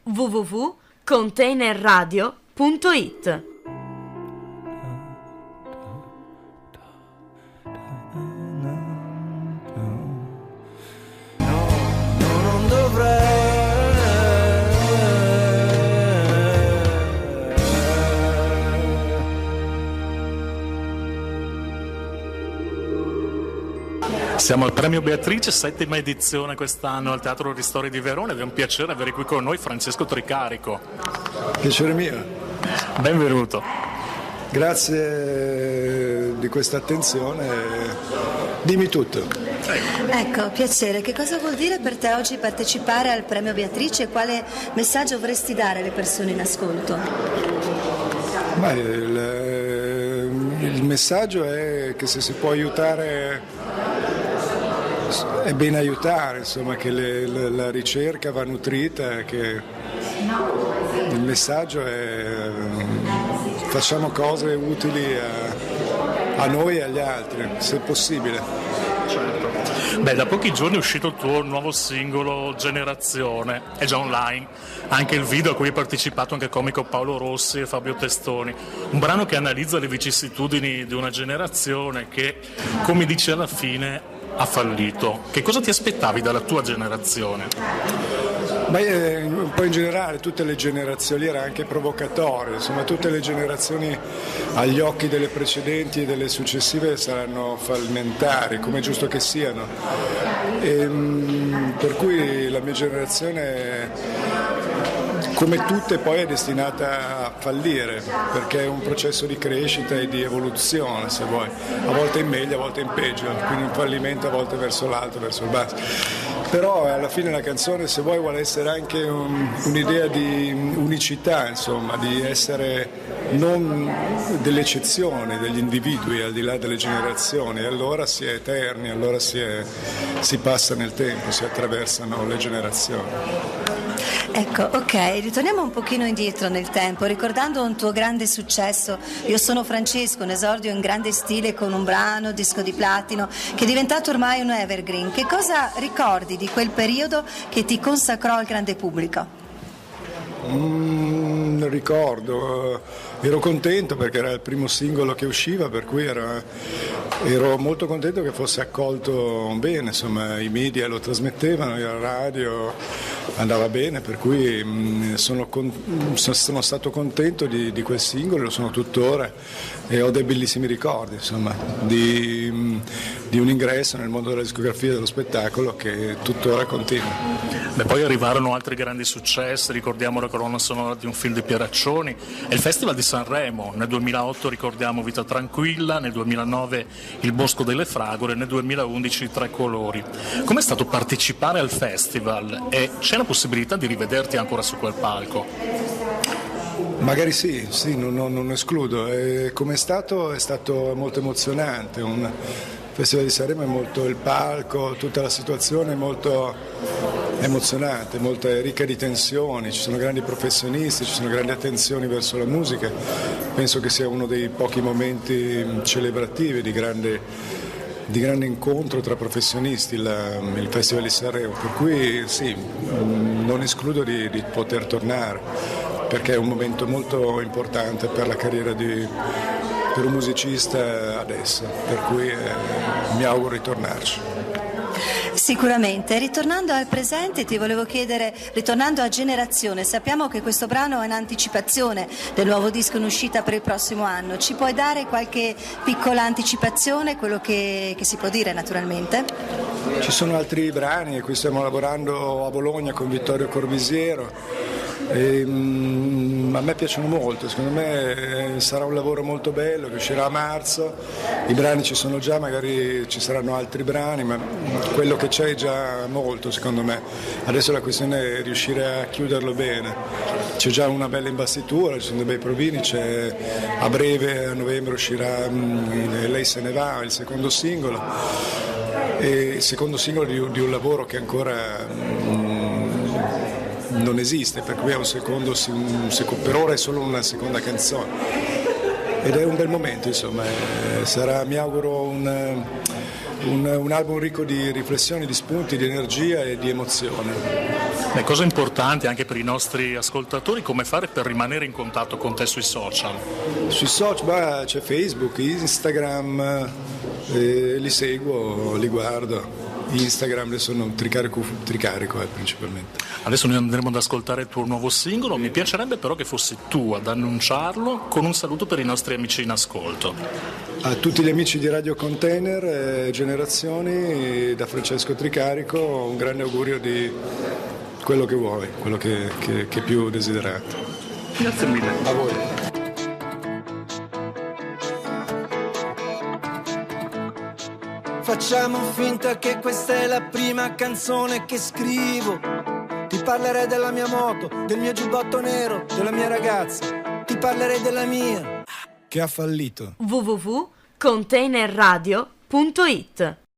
www.containerradio.it. Non dovrei. Siamo al Premio Beatrice, 7ª edizione quest'anno al Teatro Ristori di Verona ed è un piacere avere qui con noi Francesco Tricarico. Piacere mio. Benvenuto. Grazie di questa attenzione. Dimmi tutto. Ecco, piacere. Che cosa vuol dire per te oggi partecipare al Premio Beatrice e quale messaggio vorresti dare alle persone in ascolto? Ma il messaggio è che se si può aiutare è bene aiutare, insomma, che la ricerca va nutrita, che il messaggio è facciamo cose utili a noi e agli altri, se possibile. Certo. Beh, da pochi giorni è uscito il tuo nuovo singolo Generazione, è già online, anche il video a cui hai partecipato anche il comico Paolo Rossi e Fabio Testoni, un brano che analizza le vicissitudini di una generazione che, come dice alla fine, ha fallito. Che cosa ti aspettavi dalla tua generazione? Un po' in generale tutte le generazioni era anche provocatorio, insomma tutte le generazioni agli occhi delle precedenti e delle successive saranno fallimentari, come è giusto che siano. Per cui la mia generazione, come tutte, poi è destinata a fallire, perché è un processo di crescita e di evoluzione, se vuoi, a volte in meglio, a volte in peggio, quindi un fallimento a volte verso l'alto, verso il basso. Però alla fine la canzone, se vuoi, vuole essere anche un'idea di unicità, insomma, di essere non delle eccezioni, degli individui al di là delle generazioni, e allora si è eterni, allora si passa nel tempo, si attraversano le generazioni. Ecco, ok, ritorniamo un pochino indietro nel tempo, ricordando un tuo grande successo, Io sono Francesco, un esordio in grande stile con un brano, disco di platino, che è diventato ormai un evergreen. Che cosa ricordi di quel periodo che ti consacrò al grande pubblico? Ricordo, ero contento perché era il primo singolo che usciva, per cui ero molto contento che fosse accolto bene, insomma i media lo trasmettevano, la radio andava bene, per cui sono stato contento di quel singolo, lo sono tuttora e ho dei bellissimi ricordi, insomma, di un ingresso nel mondo della discografia e dello spettacolo che tuttora continua. Beh, poi arrivarono altri grandi successi, ricordiamo la colonna sonora di un film di Pieraccioni e il Festival di Sanremo. Nel 2008 ricordiamo Vita Tranquilla, nel 2009 Il Bosco delle Fragole, nel 2011 Tre Colori. Com'è stato partecipare al festival e c'è la possibilità di rivederti ancora su quel palco? Magari sì, non escludo. Come è stato molto emozionante. Un Festival di Sanremo è molto il palco, tutta la situazione è molto emozionante, molto ricca di tensioni, ci sono grandi professionisti, ci sono grandi attenzioni verso la musica. Penso che sia uno dei pochi momenti celebrativi di grande incontro tra professionisti, il Festival di Sanremo, per cui sì, non escludo di poter tornare, perché è un momento molto importante per la carriera per un musicista adesso, per cui mi auguro di tornarci. Sicuramente. Ritornando al presente, ti volevo chiedere, ritornando a Generazione, sappiamo che questo brano è un'anticipazione del nuovo disco in uscita per il prossimo anno. Ci puoi dare qualche piccola anticipazione, quello che si può dire naturalmente? Ci sono altri brani a cui stiamo lavorando a Bologna con Vittorio Corvisiero. A me piacciono molto, secondo me sarà un lavoro molto bello che uscirà a marzo, i brani ci sono già, magari ci saranno altri brani, ma quello che c'è è già molto secondo me, adesso la questione è riuscire a chiuderlo bene, c'è già una bella imbastitura, ci sono dei bei provini, a breve a novembre uscirà Lei se ne va, il secondo singolo di un lavoro che ancora non esiste, per cui è per ora è solo una seconda canzone ed è un bel momento, insomma, sarà, mi auguro, un album ricco di riflessioni, di spunti, di energia e di emozione. Cosa importante anche per i nostri ascoltatori, come fare per rimanere in contatto con te sui social? Sui social c'è Facebook, Instagram, li seguo, li guardo. Instagram adesso sono tricarico principalmente. Adesso noi andremo ad ascoltare il tuo nuovo singolo, mi piacerebbe però che fossi tu ad annunciarlo con un saluto per i nostri amici in ascolto. A tutti gli amici di Radio Container, Generazioni, da Francesco Tricarico, un grande augurio di quello che vuoi, quello che più desiderato. Grazie mille. A voi. Facciamo finta che questa è la prima canzone che scrivo. Ti parlerei della mia moto, del mio giubbotto nero, della mia ragazza. Ti parlerei della mia che ha fallito. www.containerradio.it